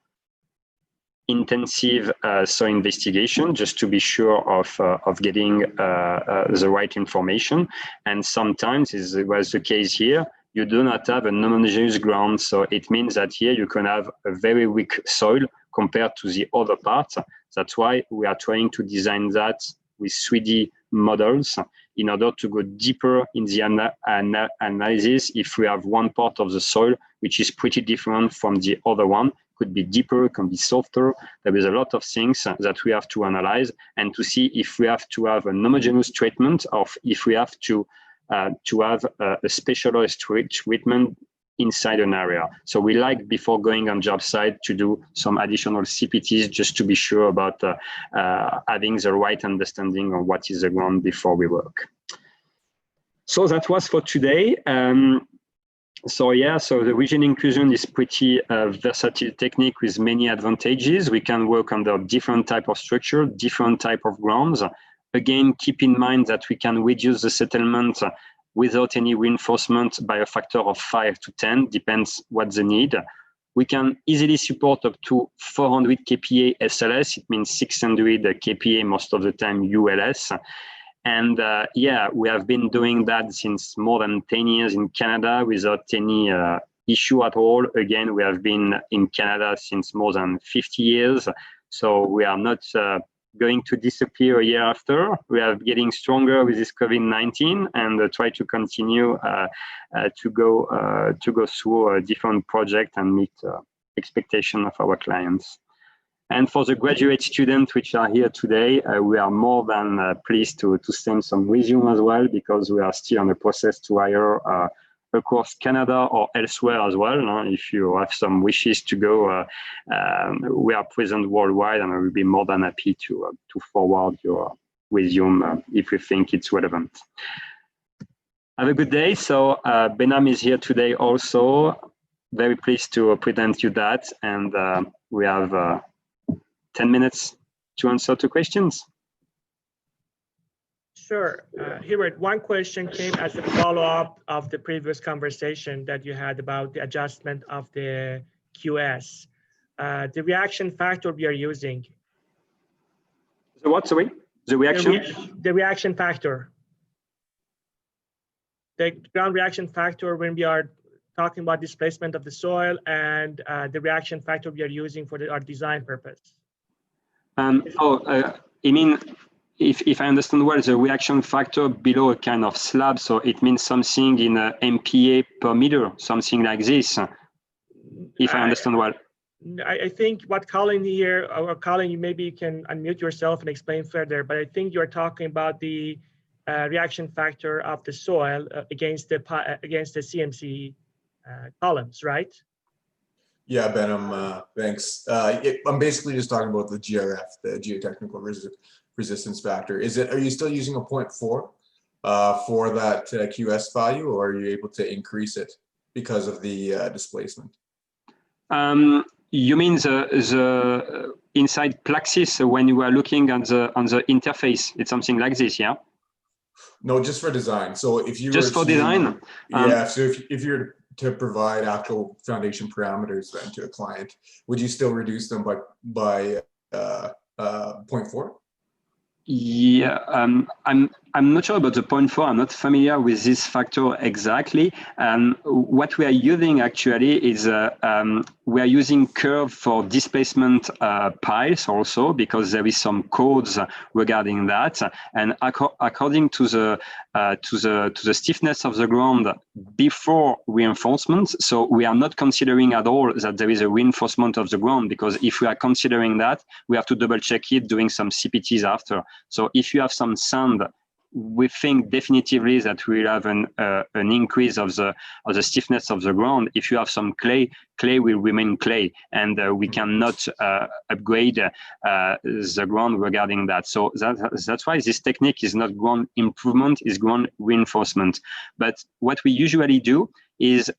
[SPEAKER 2] intensive soil investigation just to be sure of getting the right information. And sometimes, as was the case here, you do not have a homogeneous ground. So it means that here you can have a very weak soil compared to the other parts. That's why we are trying to design that with 3D models in order to go deeper in the analysis. If we have one part of the soil which is pretty different from the other one, could be deeper, can be softer. There is a lot of things that we have to analyze and to see if we have to have an homogeneous treatment, or if we have to have a specialized treatment inside an area. So we like, before going on job site, to do some additional CPTs just to be sure about having the right understanding of what is the ground before we work. So that was for today. So the region inclusion is pretty versatile technique with many advantages. We can work under different type of structure, different type of grounds. Again, keep in mind that we can reduce the settlement without any reinforcement by a factor of 5 to 10, depends what the need. We can easily support up to 400 kPa SLS. It means 600 kPa most of the time ULS. And we have been doing that since more than 10 years in Canada without any issue at all. Again, we have been in Canada since more than 50 years. So we are not going to disappear a year after. We are getting stronger with this COVID-19 and try to continue to go through a different project and meet expectation of our clients. And for the graduate students which are here today, we are more than pleased to send some resume as well, because we are still in the process to hire across Canada or elsewhere as well. If you have some wishes to go, we are present worldwide, and I will be more than happy to forward your resume if you think it's relevant. Have a good day. So Benham is here today also. Very pleased to present you that. And we have 10 minutes to answer two questions.
[SPEAKER 3] Sure. Hubert, one question came as a follow-up of the previous conversation that you had about the adjustment of the QS. The reaction factor we are using.
[SPEAKER 2] The what, sorry? The reaction?
[SPEAKER 3] The reaction factor. The ground reaction factor when we are talking about displacement of the soil, and the reaction factor we are using for our design purpose.
[SPEAKER 2] You mean, if I understand well, the reaction factor below a kind of slab, so it means something in MPa per meter, something like this, if I understand well.
[SPEAKER 3] I think what Colin here, or Colin, you maybe can unmute yourself and explain further, but I think you're talking about the reaction factor of the soil against the CMC columns, right?
[SPEAKER 4] Yeah, Benham, thanks. I'm basically just talking about the GRF, the geotechnical resistance factor. Are you still using a 0.4 for that QS value, or are you able to increase it because of the displacement?
[SPEAKER 2] You mean the inside Plaxis when you are looking on the interface? It's something like this, yeah?
[SPEAKER 4] No, just for design. So if you
[SPEAKER 2] just for design,
[SPEAKER 4] yeah. So if you're to provide actual foundation parameters then to a client, would you still reduce them by 0.4?
[SPEAKER 2] Yeah, I'm not sure about the 0.4. I'm not familiar with this factor exactly. What we are using actually is we are using curve for displacement piles also, because there is some codes regarding that. And according to the stiffness of the ground before reinforcement, so we are not considering at all that there is a reinforcement of the ground, because if we are considering that, we have to double check it doing some CPTs after. So if you have some sand, we think definitively that we will have an increase of the stiffness of the ground. If you have some clay will remain clay, and we cannot upgrade the ground regarding that. So that's why this technique is not ground improvement, is ground reinforcement. But what we usually do is,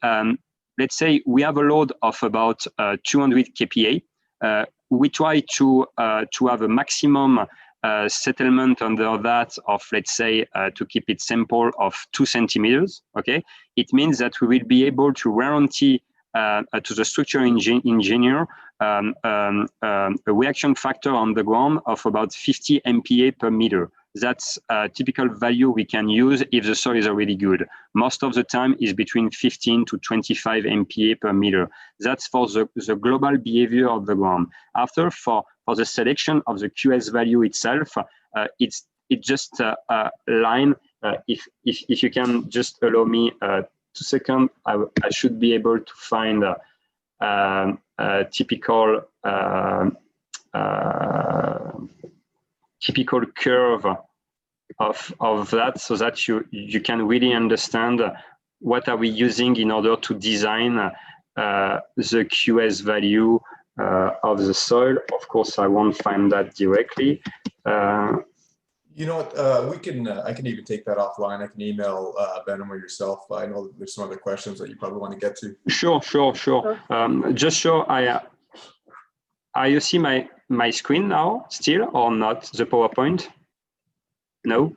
[SPEAKER 2] let's say we have a load of about 200 kPa. We try to have a maximum settlement under that of, let's say, to keep it simple, of 2 centimeters. Okay, it means that we will be able to guarantee to the structural engineer a reaction factor on the ground of about 50 MPa per meter. That's a typical value we can use if the soil is already good. Most of the time is between 15 to 25 MPa per meter. That's for the global behavior of the ground. After, for the selection of the QS value itself, it's just a line. If you can just allow me 2 seconds, I should be able to find a typical curve of that, so that you can really understand what are we using in order to design the QS value of the soil. Of course, I won't find that directly.
[SPEAKER 4] You know what? I can even take that offline. I can email Benham or yourself. I know there's some other questions that you probably want to get to.
[SPEAKER 2] Sure. Just show you see my screen now still, or not? The PowerPoint? No.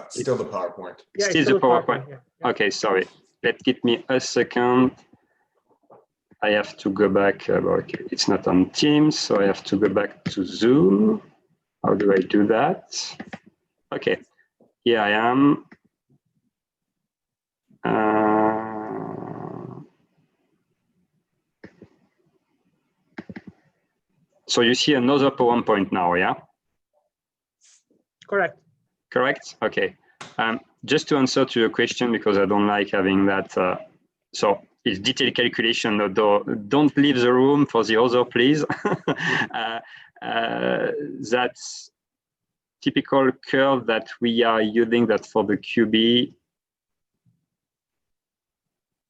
[SPEAKER 4] Still the PowerPoint.
[SPEAKER 3] Yeah,
[SPEAKER 2] still the PowerPoint.
[SPEAKER 3] Yeah.
[SPEAKER 2] Okay, sorry. Give me a second. I have to go back. Okay, it's not on Teams, so I have to go back to Zoom. How do I do that? Okay, here I am. So you see another PowerPoint now, yeah?
[SPEAKER 3] Correct.
[SPEAKER 2] Correct? Okay. Just to answer to your question, because I don't like having that. So it's detailed calculation, although don't leave the room for the other, please. That's typical curve that we are using that for the QB.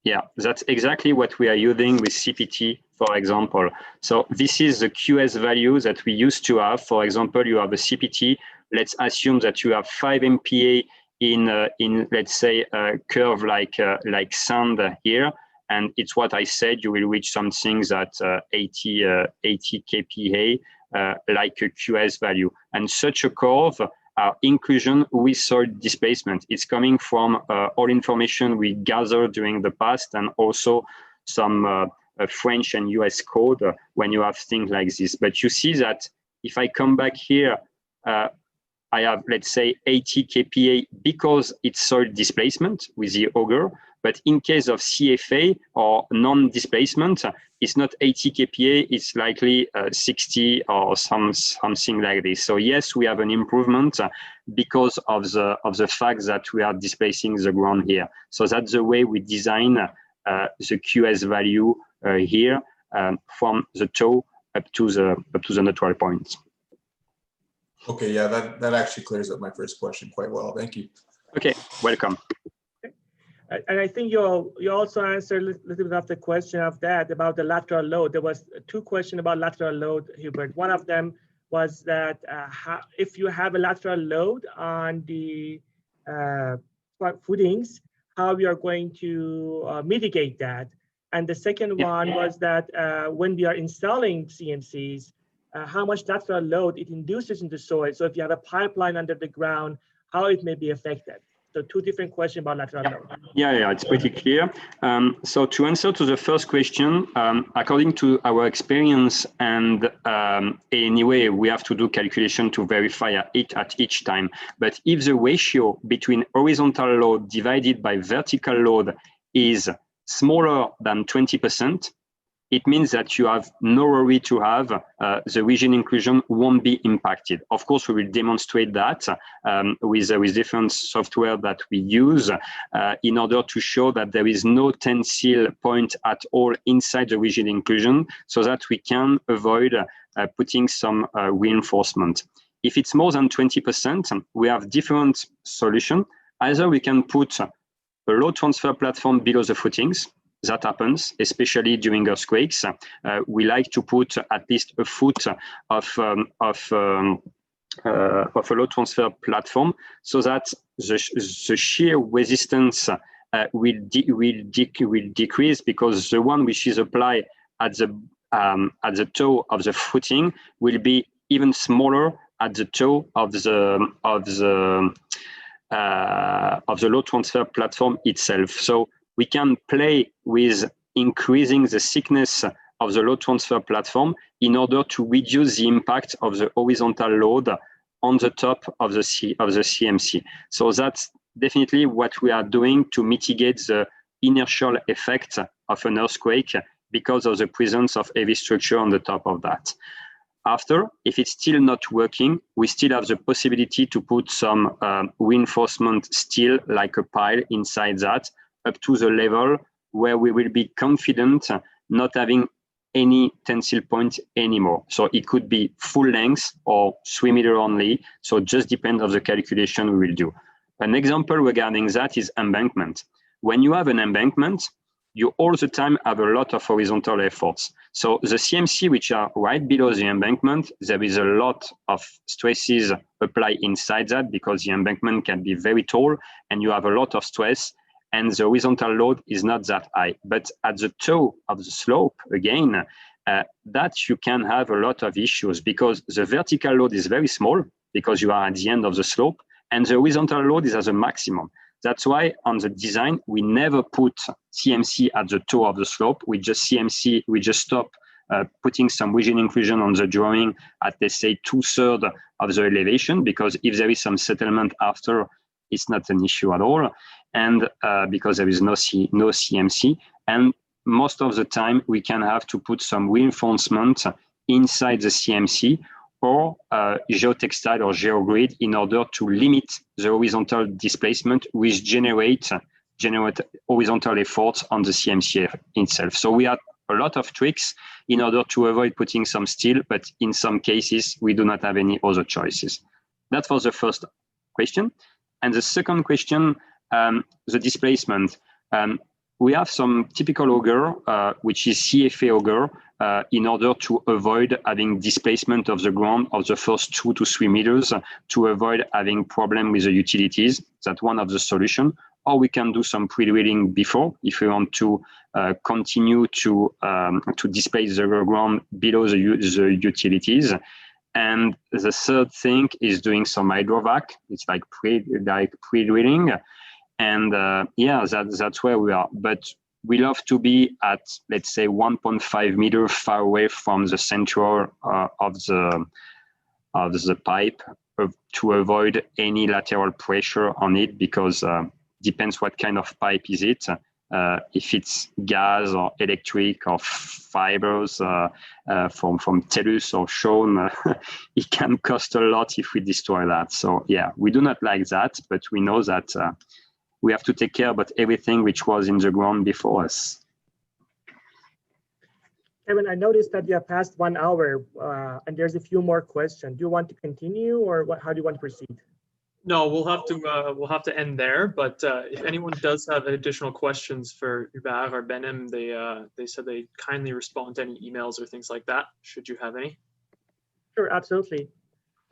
[SPEAKER 2] Yeah, that's exactly what we are using with CPT, for example. So this is the QS value that we used to have. For example, you have a CPT. Let's assume that you have 5 MPa in let's say a curve like sand here, and it's what I said. You will reach some things at 80 kPa, like a QS value, and such a curve. Inclusion with soil displacement. It's coming from all information we gathered during the past, and also some French and US code when you have things like this. But you see that if I come back here, I have, let's say, 80 kPa because it's soil displacement with the auger. But in case of CFA or non-displacement, it's not 80 kPa, it's likely 60 or something like this. So yes, we have an improvement because of the fact that we are displacing the ground here. So that's the way we design the QS value here from the toe up to the neutral points.
[SPEAKER 4] Okay, yeah, that actually clears up my first question quite well. Thank you.
[SPEAKER 2] Okay, welcome.
[SPEAKER 3] And I think you also answered a little bit of the question of that about the lateral load. There was two questions about lateral load, Hubert. One of them was that if you have a lateral load on the footings, how we are going to mitigate that. And the second one was that when we are installing CMCs, how much lateral load it induces in the soil. So if you have a pipeline under the ground, how it may be affected. So two different questions about lateral load.
[SPEAKER 2] Yeah, it's pretty clear. So to answer to the first question, according to our experience, and anyway, we have to do calculation to verify it at each time. But if the ratio between horizontal load divided by vertical load is smaller than 20%, it means that you have no worry to have the region inclusion won't be impacted. Of course, we will demonstrate that with different software that we use in order to show that there is no tensile point at all inside the region inclusion, so that we can avoid putting some reinforcement. If it's more than 20%, we have different solution. Either we can put a load transfer platform below the footings. That happens, especially during earthquakes. We like to put at least a foot of a load transfer platform, so that the shear resistance will decrease, because the one which is applied at the toe of the footing will be even smaller at the toe of the load transfer platform itself. So we can play with increasing the thickness of the load transfer platform in order to reduce the impact of the horizontal load on the top of the CMC. So that's definitely what we are doing to mitigate the inertial effect of an earthquake because of the presence of heavy structure on the top of that. After, if it's still not working, we still have the possibility to put some reinforcement steel, like a pile inside that, up to the level where we will be confident not having any tensile point anymore. So it could be full length or 3 meter only. So it just depends on the calculation we will do. An example regarding that is embankment. When you have an embankment, you all the time have a lot of horizontal efforts. So the CMC, which are right below the embankment, there is a lot of stresses applied inside that, because the embankment can be very tall and you have a lot of stress, and the horizontal load is not that high. But at the toe of the slope, again, that you can have a lot of issues, because the vertical load is very small, because you are at the end of the slope, and the horizontal load is at the maximum. That's why on the design, we never put CMC at the toe of the slope. We just stop putting some region inclusion on the drawing at, let's say, 2/3 of the elevation, because if there is some settlement after, it's not an issue at all. And because there is no CMC, and most of the time we can have to put some reinforcement inside the CMC or geotextile or geogrid in order to limit the horizontal displacement, which generate horizontal efforts on the CMC itself. So we have a lot of tricks in order to avoid putting some steel, but in some cases we do not have any other choices. That was the first question. And the second question, the displacement. we have some typical auger, which is CFA auger, in order to avoid having displacement of the ground of the first 2 to 3 meters, to avoid having problem with the utilities. That's one of the solutions. Or we can do some pre-drilling before if we want to continue to displace the ground below the utilities. And the third thing is doing some hydrovac. It's like pre-drilling. And yeah, that's where we are. But we love to be at, let's say, 1.5 meters far away from the center of the pipe to avoid any lateral pressure on it, because depends what kind of pipe is it. If it's gas or electric or fibers from Tellus or Sean, it can cost a lot if we destroy that. So yeah, we do not like that, but we know that we have to take care about everything which was in the ground before us.
[SPEAKER 3] Kevin, I noticed that you have passed 1 hour and there's a few more questions. Do you want to continue, or how do you want to proceed?
[SPEAKER 1] No, we'll have to end there. But if anyone does have additional questions for Hubert or Benim, they said they kindly respond to any emails or things like that, should you have any.
[SPEAKER 3] Sure, absolutely.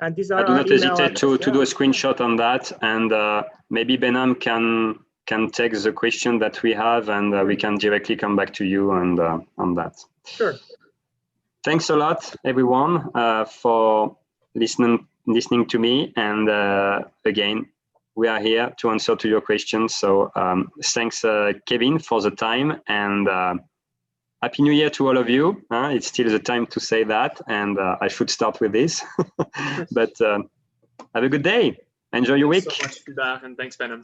[SPEAKER 3] And these are
[SPEAKER 2] I do not hesitate to
[SPEAKER 3] yeah.
[SPEAKER 2] do a screenshot on that, and maybe Benim can take the question that we have, and we can directly come back to you and on that.
[SPEAKER 3] Sure.
[SPEAKER 2] Thanks a lot, everyone, for listening to me. And again, we are here to answer to your questions. So thanks, Kevin, for the time, and Happy New Year to all of you. It's still the time to say that, and I should start with this. But have a good day. Enjoy your week.
[SPEAKER 1] Thanks so much, Hubert, and thanks, Benim.